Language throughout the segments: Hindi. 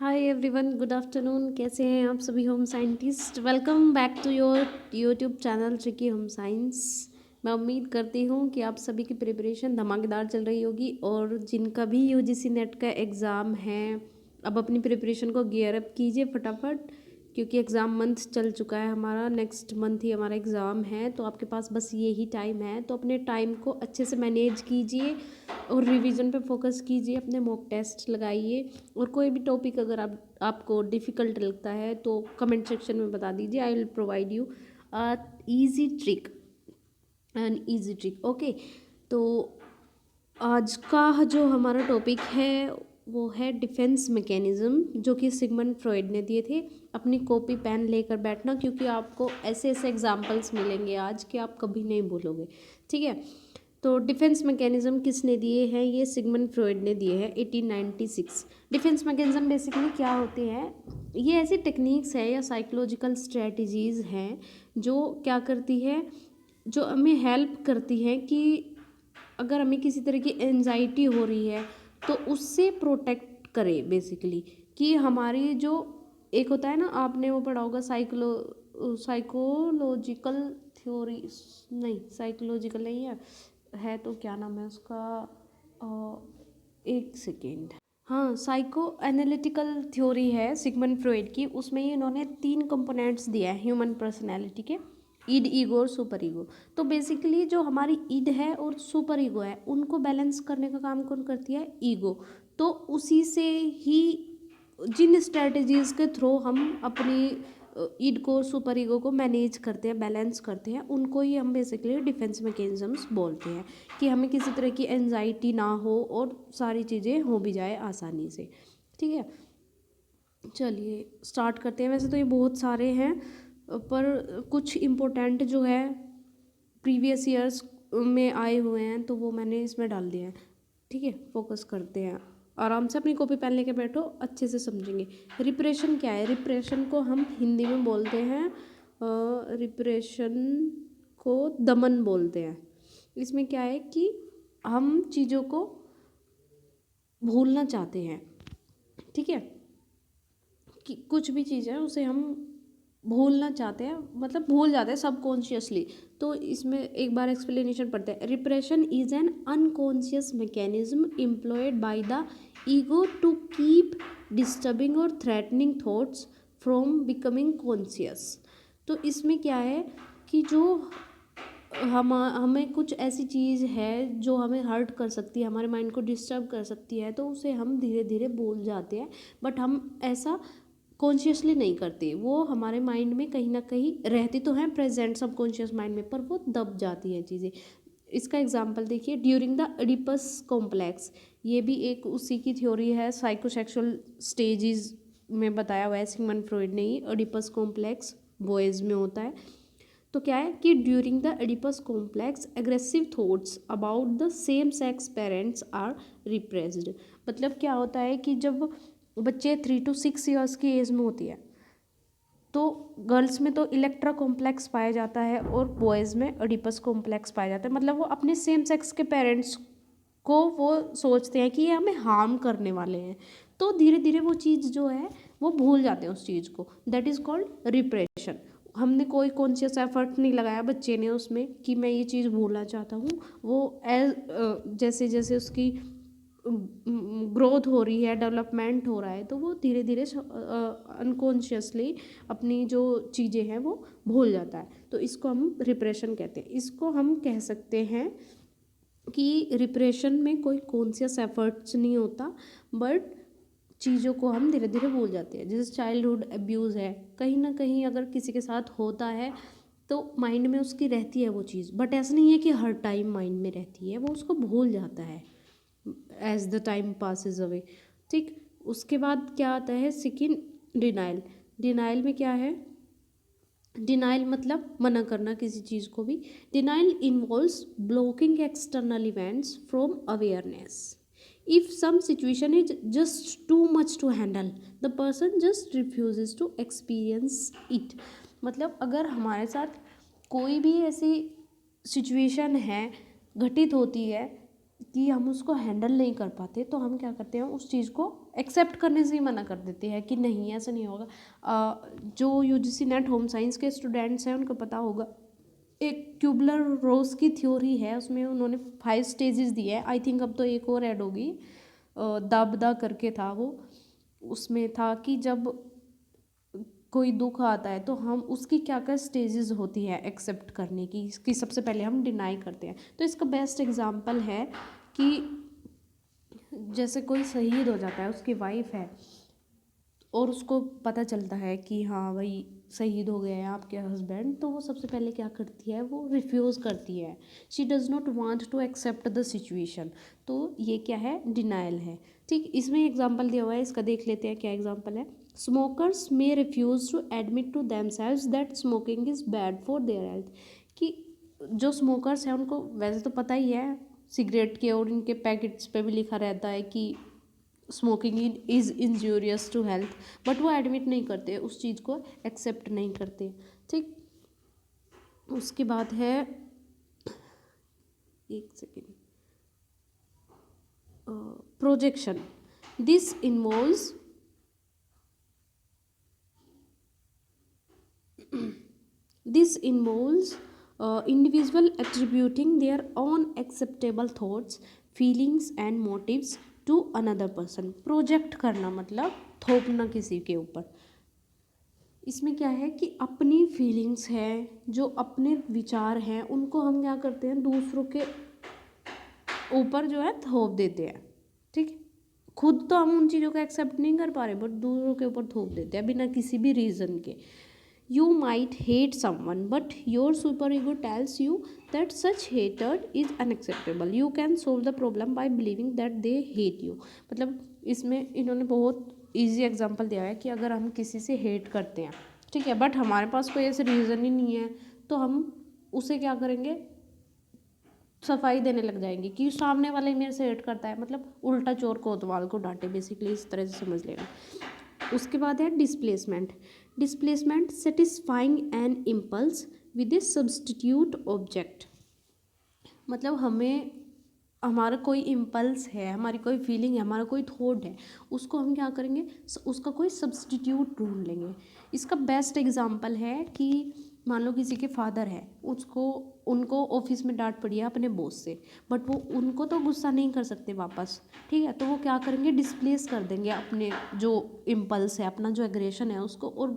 Hi everyone, good afternoon. कैसे हैं आप सभी home scientist? Welcome back to your YouTube channel tricky home science. मैं उम्मीद करती हूँ कि आप सभी की प्रिपरेशन धमाकेदार चल रही होगी और जिनका भी यूजीसी नेट का एग्ज़ाम है, अब अपनी प्रिपरेशन को गियर अप कीजिए फटाफट, क्योंकि एग्ज़ाम मंथ चल चुका है हमारा। नेक्स्ट मंथ ही हमारा एग्ज़ाम है, तो आपके पास बस ये ही टाइम है। तो अपने टाइम को अच्छे से मैनेज कीजिए और रिवीजन पे फोकस कीजिए, अपने मॉक टेस्ट लगाइए। और कोई भी टॉपिक अगर आपको डिफ़िकल्ट लगता है तो कमेंट सेक्शन में बता दीजिए। I will provide you easy trick, an easy trick. Okay, तो आज का जो हमारा टॉपिक है वो है डिफेंस मैकेनिज्म, जो कि सिगमंड फ्रॉइड ने दिए थे। अपनी कॉपी पेन लेकर बैठना, क्योंकि आपको ऐसे ऐसे एग्जांपल्स मिलेंगे आज कि आप कभी नहीं भूलोगे। ठीक है, तो डिफेंस मैकेनिज्म किसने दिए हैं? ये सिगमंड फ्रॉइड ने दिए हैं 1896। डिफेंस मैकेनिज्म बेसिकली क्या होते हैं? ये ऐसी टेक्निक्स है या साइकोलॉजिकल स्ट्रेटजीज हैं जो क्या करती है, जो हमें हेल्प करती हैं कि अगर हमें किसी तरह की एंजाइटी हो रही है तो उससे प्रोटेक्ट करे बेसिकली। कि हमारी जो एक होता है ना, आपने वो पढ़ा होगा साइकोलॉजिकल थ्योरी, नहीं साइकोलॉजिकल नहीं है तो क्या नाम है उसका, एक सेकेंड। हाँ, साइको एनालिटिकल थ्योरी है सिगमंड फ्रॉइड की। उसमें ही इन्होंने 3 कंपोनेंट्स दिया है ह्यूमन पर्सनैलिटी के: ईड, ईगो और सुपर ईगो। तो बेसिकली जो हमारी ईड है और सुपर ईगो है, उनको बैलेंस करने का काम कौन करती है? ईगो। तो उसी से ही जिन स्ट्रेटजीज के थ्रू हम अपनी ईड को, सुपर ईगो को मैनेज करते हैं, बैलेंस करते हैं, उनको ही हम बेसिकली डिफेंस मैकेनिज्म्स बोलते हैं। कि हमें किसी तरह की एंजाइटी ना हो और सारी चीज़ें हो भी जाए आसानी से। ठीक है, चलिए स्टार्ट करते हैं। वैसे तो ये बहुत सारे हैं, पर कुछ इम्पोर्टेंट जो है प्रीवियस ईयर्स में आए हुए हैं तो वो मैंने इसमें डाल दिया है। ठीक है, फोकस करते हैं। आराम से अपनी कॉपी पेन लेके बैठो, अच्छे से समझेंगे। रिप्रेशन क्या है? रिप्रेशन को हम हिंदी में बोलते हैं, रिप्रेशन को दमन बोलते हैं। इसमें क्या है कि हम चीज़ों को भूलना चाहते हैं। ठीक है, कि कुछ भी चीज़ है उसे हम भूलना चाहते हैं, मतलब भूल जाते हैं सबकॉन्शियसली। तो इसमें एक बार एक्सप्लेनेशन पढ़ते हैं। Repression is an unconscious mechanism employed by the ego to keep disturbing और threatening thoughts from becoming conscious. तो इसमें क्या है कि जो हमें कुछ ऐसी चीज़ है जो हमें हर्ट कर सकती है, हमारे माइंड को डिस्टर्ब कर सकती है, तो उसे हम धीरे धीरे भूल जाते हैं। बट हम ऐसा कॉन्शियसली नहीं करते, वो हमारे माइंड में कहीं ना कहीं रहती तो हैं, प्रेजेंट सबकॉन्शियस माइंड में, पर वो दब जाती हैं चीज़ें। इसका एग्जांपल देखिए, ड्यूरिंग द एडिपस कॉम्प्लेक्स। ये भी एक उसी की थ्योरी है, साइकोसेक्सुअल स्टेजेस में बताया हुआ है सिगमंड फ्रॉइड ने ही। एडिपस कॉम्प्लेक्स बॉयज़ में होता है। तो क्या है कि during the Oedipus complex aggressive thoughts about the same sex parents are repressed. मतलब क्या होता है कि जब बच्चे 3 to 6 ईयर्स की एज में होती है तो गर्ल्स में तो इलेक्ट्रा कॉम्प्लेक्स पाया जाता है और बॉयज़ में एडिपस कॉम्प्लेक्स पाया जाता है। मतलब वो अपने सेम सेक्स के पेरेंट्स को वो सोचते हैं कि ये हमें हार्म करने वाले हैं, तो धीरे धीरे वो चीज़ जो है वो भूल जाते हैं उस चीज़ को। That is called repression. हमने कोई कॉन्शियस एफर्ट नहीं लगाया बच्चे ने उसमें कि मैं ये चीज़ भूलना चाहता हूँ। वो एज जैसे जैसे उसकी ग्रोथ हो रही है, डेवलपमेंट हो रहा है, तो वो धीरे धीरे अनकॉन्शियसली अपनी जो चीज़ें हैं वो भूल जाता है। तो इसको हम रिप्रेशन कहते हैं। इसको हम कह सकते हैं कि रिप्रेशन में कोई कॉन्शियस एफर्ट्स नहीं होता, बट चीज़ों को हम धीरे धीरे भूल जाते हैं। जैसे चाइल्डहुड अब्यूज़ है, कहीं ना कहीं अगर किसी के साथ होता है तो माइंड में उसकी रहती है वो चीज़, बट ऐसा नहीं है कि हर टाइम माइंड में रहती है, वो उसको भूल जाता है as the time passes away. ठीक, उसके बाद क्या आता है? Second, denial. डिनाइल में क्या है? डिनाइल मतलब मना करना किसी चीज़ को भी। Denial involves blocking external events from awareness. If some situation is just too much to handle, the person just refuses to experience it. मतलब अगर हमारे साथ कोई भी ऐसी सिचुएशन है, घटित होती है, कि हम उसको हैंडल नहीं कर पाते, तो हम क्या करते हैं? उस चीज़ को एक्सेप्ट करने से ही मना कर देते हैं कि नहीं ऐसा नहीं होगा। जो यूजीसी नेट होम साइंस के स्टूडेंट्स हैं उनको पता होगा, एक क्यूबलर रोज की थ्योरी है, उसमें उन्होंने 5 स्टेजेस दिए हैं। आई थिंक अब तो एक और ऐड होगी, दाबदा करके था वो, उसमें था कि जब कोई दुख आता है तो हम उसकी क्या क्या स्टेजेस होती है एक्सेप्ट करने की, इसकी सबसे पहले हम डिनाई करते हैं। तो इसका बेस्ट एग्जांपल है कि जैसे कोई शहीद हो जाता है, उसकी वाइफ है और उसको पता चलता है कि हाँ भाई शहीद हो गए हैं आपके हस्बैंड, तो वो सबसे पहले क्या करती है, वो रिफ्यूज़ करती है। She does not want to accept the situation. तो ये क्या है, डिनाइल है। ठीक, इसमें एग्जांपल दिया हुआ है, इसका देख लेते हैं क्या एग्जांपल है। Smokers may refuse to admit to themselves that smoking is bad for their health. कि जो स्मोकर्स हैं उनको वैसे तो पता ही है, सिगरेट के और इनके पैकेट्स पे भी लिखा रहता है कि smoking is injurious to health, but वो एडमिट नहीं करते, उस चीज़ को एक्सेप्ट नहीं करते। ठीक, उसके बाद है, एक second, projection. This involves individual attributing their own acceptable thoughts, feelings and motives to another person। Project करना मतलब थोपना किसी के ऊपर। इसमें क्या है कि अपनी फीलिंग्स हैं, जो अपने विचार हैं, उनको हम क्या करते हैं, दूसरों के ऊपर जो है थोप देते हैं। ठीक, खुद तो हम उन चीज़ों को एक्सेप्ट नहीं कर पा रहे, बट दूसरों के ऊपर थोप देते हैं बिना किसी भी रीज़न के। You might hate someone, but your superego tells you that such hatred is unacceptable. You can solve the problem by believing that they hate you। मतलब इसमें इन्होंने बहुत इजी एग्जांपल दिया है कि अगर हम किसी से हेट करते हैं, ठीक है, बट हमारे पास कोई ऐसे रीज़न ही नहीं है, तो हम उसे क्या करेंगे, सफाई देने लग जाएंगे कि सामने वाला ही मेरे से हेट करता है, मतलब उल्टा चोर कोतवाल को डांटे, बेसिकली इस तरह से समझ लेना। उसके बाद है displacement. Displacement, satisfying an impulse with A substitute object. मतलब हमें, हमारा कोई इम्पल्स है, हमारी कोई फीलिंग है, हमारा कोई थॉट है, उसको हम क्या करेंगे, उसका कोई सब्स्टिट्यूट ढूंढ लेंगे। इसका बेस्ट एग्जांपल है कि मान लो किसी के फादर है, उनको ऑफिस में डांट पड़ी है अपने बॉस से, बट वो उनको तो गुस्सा नहीं कर सकते वापस, ठीक है, तो वो क्या करेंगे, डिस्प्लेस कर देंगे अपने जो इम्पल्स है, अपना जो एग्रेशन है उसको, और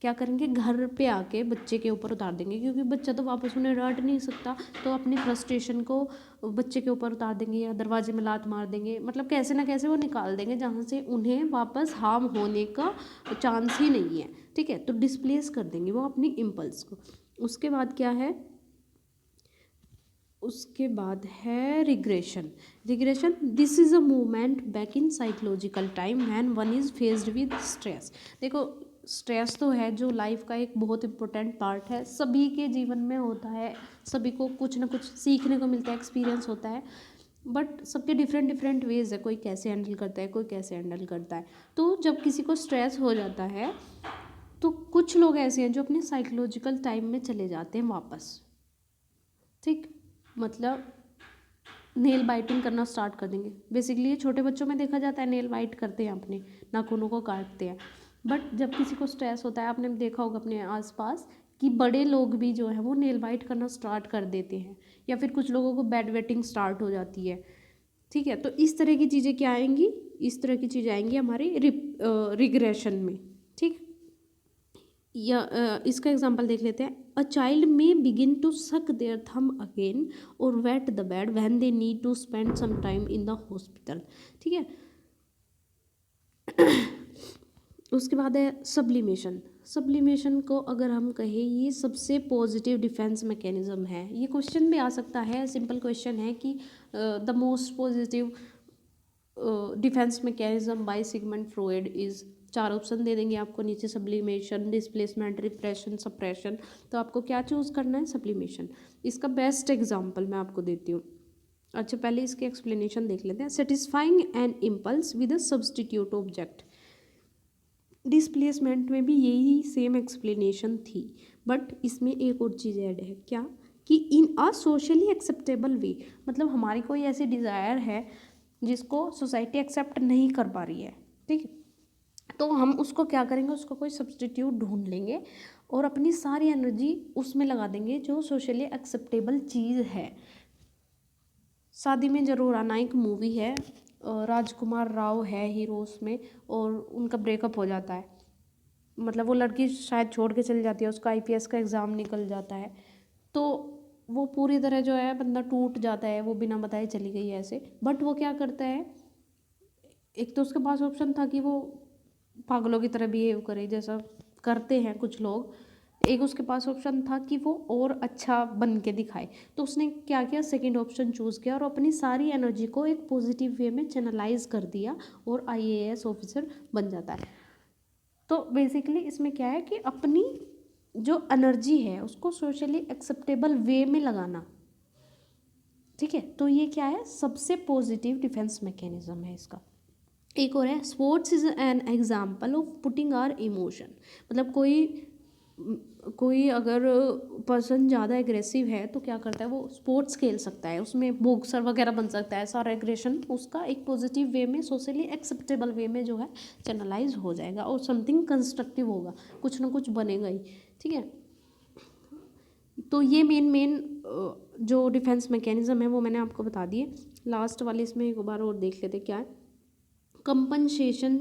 क्या करेंगे, घर पे आके बच्चे के ऊपर उतार देंगे, क्योंकि बच्चा तो वापस उन्हें डांट नहीं सकता, तो अपनी फ्रस्ट्रेशन को बच्चे के ऊपर उतार देंगे या दरवाजे में लात मार देंगे, मतलब कैसे ना कैसे वो निकाल देंगे जहाँ से उन्हें वापस हार्म होने का चांस ही नहीं है। ठीक है, तो डिस्प्लेस कर देंगे वो अपनी इम्पल्स को। उसके बाद क्या है, उसके बाद है regression. Regression, this is a movement back in psychological time when one is faced with stress. देखो, स्ट्रेस तो है जो लाइफ का एक बहुत इंपॉर्टेंट पार्ट है, सभी के जीवन में होता है, सभी को कुछ ना कुछ सीखने को मिलता है, एक्सपीरियंस होता है, बट सबके डिफरेंट डिफरेंट वेज है, कोई कैसे हैंडल करता है, कोई कैसे हैंडल करता है। तो जब किसी को स्ट्रेस हो जाता है तो कुछ लोग ऐसे हैं जो अपने साइकोलॉजिकल टाइम में चले जाते हैं वापस। ठीक, मतलब नेल बाइटिंग करना स्टार्ट कर देंगे। बेसिकली ये छोटे बच्चों में देखा जाता है, नेल बाइट करते हैं, अपने नाखूनों को काटते हैं। बट जब किसी को स्ट्रेस होता है, आपने देखा होगा अपने आसपास कि बड़े लोग भी जो है वो नेल बाइट करना स्टार्ट कर देते हैं, या फिर कुछ लोगों को बेड वेटिंग स्टार्ट हो जाती है। ठीक है, तो इस तरह की चीज़ें क्या आएंगी, इस तरह की चीज़ें आएंगी हमारे रिग्रेशन में। ठीक, या इसका एग्जांपल देख लेते हैं। A child may begin to suck their thumb again और wet the bed when they need to spend some time in the hospital. ठीक है, उसके बाद है सब्लिमेशन। सब्लिमेशन को अगर हम कहें, ये सबसे पॉजिटिव डिफेंस मैकेनिज्म है। ये क्वेश्चन भी आ सकता है, सिंपल क्वेश्चन है कि the most positive defence mechanism by Sigmund Freud is, 4 option दे देंगे आपको नीचे, सब्लिमेशन, डिस्प्लेसमेंट, रिप्रेशन, सप्रेशन। तो आपको क्या चूज़ करना है, सब्लिमेशन। इसका बेस्ट एग्जांपल मैं आपको देती हूँ। अच्छा, पहले इसके एक्सप्लेनेशन देख लेते हैं। Satisfying an impulse with a substitute object. Displacement में भी यही सेम एक्सप्लेनेशन थी, बट इसमें एक और चीज़ ऐड है, क्या, कि इन अ सोशली एक्सेप्टेबल वे। मतलब हमारी कोई ऐसी डिज़ायर है जिसको सोसाइटी एक्सेप्ट नहीं कर पा रही है, ठीक है। तो हम उसको क्या करेंगे, उसको कोई सब्सटीट्यूट ढूंढ लेंगे और अपनी सारी एनर्जी उसमें लगा देंगे जो सोशली एक्सेप्टेबल चीज़ है। शादी में जरूर आना एक मूवी है, राजकुमार राव है हीरो उसमें, और उनका ब्रेकअप हो जाता है, मतलब वो लड़की शायद छोड़ के चली जाती है, उसका आईपीएस का एग्ज़ाम निकल जाता है, तो वो पूरी तरह जो है बंदा टूट जाता है, वो बिना बताए चली गई है ऐसे। बट वो क्या करता है, एक तो उसके पास ऑप्शन था कि वो पागलों की तरह बिहेव करे जैसा करते हैं कुछ लोग, एक उसके पास ऑप्शन था कि वो और अच्छा बन के दिखाए। तो उसने क्या किया, सेकंड ऑप्शन चूज़ किया और अपनी सारी एनर्जी को एक पॉजिटिव वे में चैनलाइज कर दिया और आईएएस ऑफिसर बन जाता है। तो बेसिकली इसमें क्या है कि अपनी जो एनर्जी है उसको सोशली एक्सेप्टेबल वे में लगाना, ठीक है। तो ये क्या है, सबसे पॉजिटिव डिफेंस मैकेनिज्म है इसका। एक और है, sports is an example of putting our emotion. मतलब कोई अगर पर्सन ज़्यादा एग्रेसिव है तो क्या करता है, वो स्पोर्ट्स खेल सकता है, उसमें बॉक्सर वगैरह बन सकता है, सारा एग्रेशन उसका एक पॉजिटिव वे में सोशली एक्सेप्टेबल वे में जो है चैनलाइज हो जाएगा और समथिंग कंस्ट्रक्टिव होगा, कुछ ना कुछ बनेगा ही, ठीक है। तो ये मेन जो डिफेंस मैकेनिज्म है वो मैंने आपको बता दिए। लास्ट वाले इसमें एक बार और देख लेते क्या है, कंपनसेशन,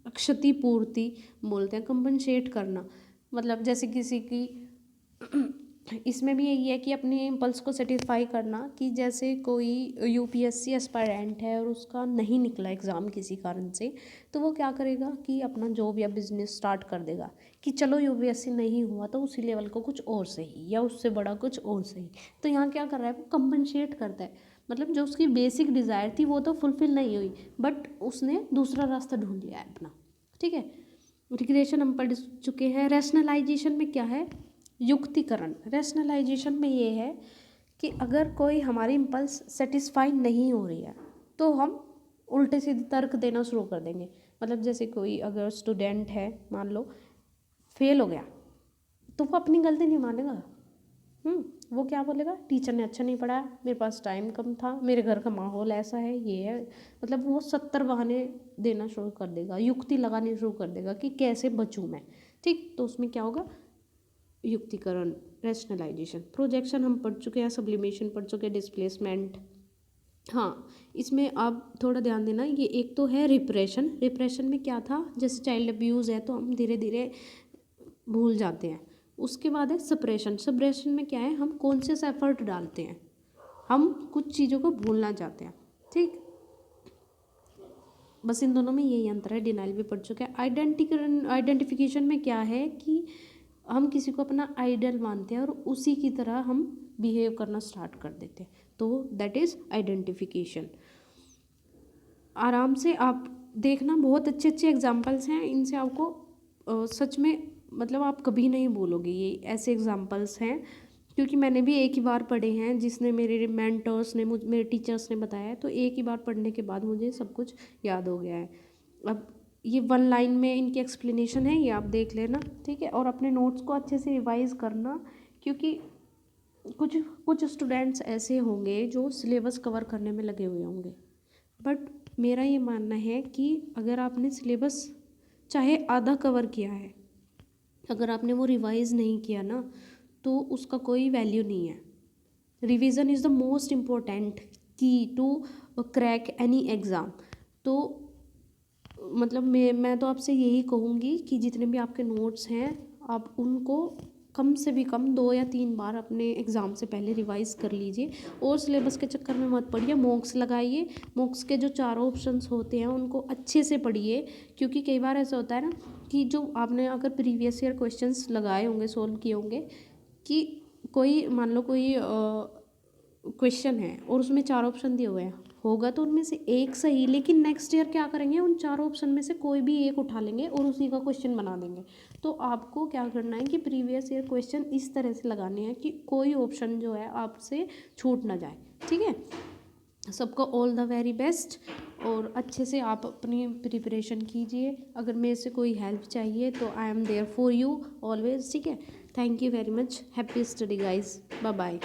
क्षतिपूर्ति बोलते हैं, कंपनसेट करना, मतलब जैसे किसी की इसमें भी यही है कि अपने इम्पल्स को सेटिस्फाई करना, कि जैसे कोई यूपीएससी एस्पायरेंट है और उसका नहीं निकला एग्ज़ाम किसी कारण से, तो वो क्या करेगा कि अपना जॉब या बिजनेस स्टार्ट कर देगा कि चलो यूपीएससी नहीं हुआ तो उसी लेवल को कुछ और सही या उससे बड़ा कुछ और सही। तो यहाँ क्या कर रहा है, वो कंपनसेट करता है, मतलब जो उसकी बेसिक डिज़ायर थी वो तो फुलफिल नहीं हुई बट उसने दूसरा रास्ता ढूंढ लिया है अपना, ठीक है। रिक्रिएशन हम पढ़ चुके हैं। रैशनलाइजेशन में क्या है, युक्तिकरण। रैशनलाइजेशन में ये है कि अगर कोई हमारी इम्पल्स सेटिस्फाई नहीं हो रही है तो हम उल्टे सीधे तर्क देना शुरू कर देंगे। मतलब जैसे कोई अगर स्टूडेंट है, मान लो फेल हो गया, तो वो अपनी गलती नहीं मानेगा। वो क्या बोलेगा, टीचर ने अच्छा नहीं पढ़ाया, मेरे पास टाइम कम था, मेरे घर का माहौल ऐसा है, ये है, मतलब वो 70 बहाने देना शुरू कर देगा, युक्ति लगानी शुरू कर देगा कि कैसे बचूं मैं, ठीक। तो उसमें क्या होगा, युक्तिकरण, रैशनलाइजेशन। प्रोजेक्शन हम पढ़ चुके हैं, सब्लिमेशन पढ़ चुके हैं, डिस्प्लेसमेंट। हाँ, इसमें आप थोड़ा ध्यान देना, ये एक तो है रिप्रेशन। रिप्रेशन में क्या था, जैसे चाइल्ड अब्यूज़ है तो हम धीरे धीरे भूल जाते हैं। उसके बाद है सप्रेशन। सप्रेशन में क्या है, हम कॉन्शियस एफर्ट डालते हैं, हम कुछ चीज़ों को भूलना चाहते हैं, ठीक। बस इन दोनों में यही अंतर है। डिनाइल भी पढ़ चुके हैं। आइडेंटिफिकेशन में क्या है कि हम किसी को अपना आइडल मानते हैं और उसी की तरह हम बिहेव करना स्टार्ट कर देते हैं, तो दैट इज़ आइडेंटिफिकेशन। आराम से आप देखना, बहुत अच्छे अच्छे एग्जाम्पल्स हैं, इनसे आपको सच में मतलब आप कभी नहीं बोलोगे ये ऐसे एग्जाम्पल्स हैं, क्योंकि मैंने भी एक ही बार पढ़े हैं, जिसने मेरे मेंटर्स ने मेरे टीचर्स ने बताया, तो एक ही बार पढ़ने के बाद मुझे सब कुछ याद हो गया है। अब ये 1 लाइन में इनकी एक्सप्लेनेशन है, ये आप देख लेना, ठीक है। और अपने नोट्स को अच्छे से रिवाइज करना, क्योंकि कुछ कुछ स्टूडेंट्स ऐसे होंगे जो सिलेबस कवर करने में लगे हुए होंगे, बट मेरा ये मानना है कि अगर आपने सिलेबस चाहे आधा कवर किया है, अगर आपने वो रिवाइज नहीं किया ना तो उसका कोई वैल्यू नहीं है। Revision is the most important की टू क्रैक एनी एग्ज़ाम। तो मतलब मैं तो आपसे यही कहूँगी कि जितने भी आपके नोट्स हैं आप उनको कम से भी कम 2 या 3 बार अपने एग्ज़ाम से पहले रिवाइज़ कर लीजिए, और सिलेबस के चक्कर में मत पढ़िए, मॉक्स लगाइए। मॉक्स के जो 4 ऑप्शंस होते हैं उनको अच्छे से पढ़िए, क्योंकि कई बार ऐसा होता है ना कि जो आपने अगर प्रीवियस ईयर क्वेश्चंस लगाए होंगे, सोल्व किए होंगे, कि कोई मान लो कोई क्वेश्चन है और उसमें 4 ऑप्शन दिए हुए हैं, होगा तो उनमें से एक सही, लेकिन नेक्स्ट ईयर क्या करेंगे, उन 4 ऑप्शन में से कोई भी एक उठा लेंगे और उसी का क्वेश्चन बना देंगे। तो आपको क्या करना है कि प्रीवियस ईयर क्वेश्चन इस तरह से लगाने हैं कि कोई ऑप्शन जो है आपसे छूट ना जाए, ठीक है। सबको ऑल द वेरी बेस्ट, और अच्छे से आप अपनी प्रिपरेशन कीजिए। अगर मेरे से कोई हेल्प चाहिए तो I am there for you always, ठीक है। Thank you very much. Happy study guys, bye bye.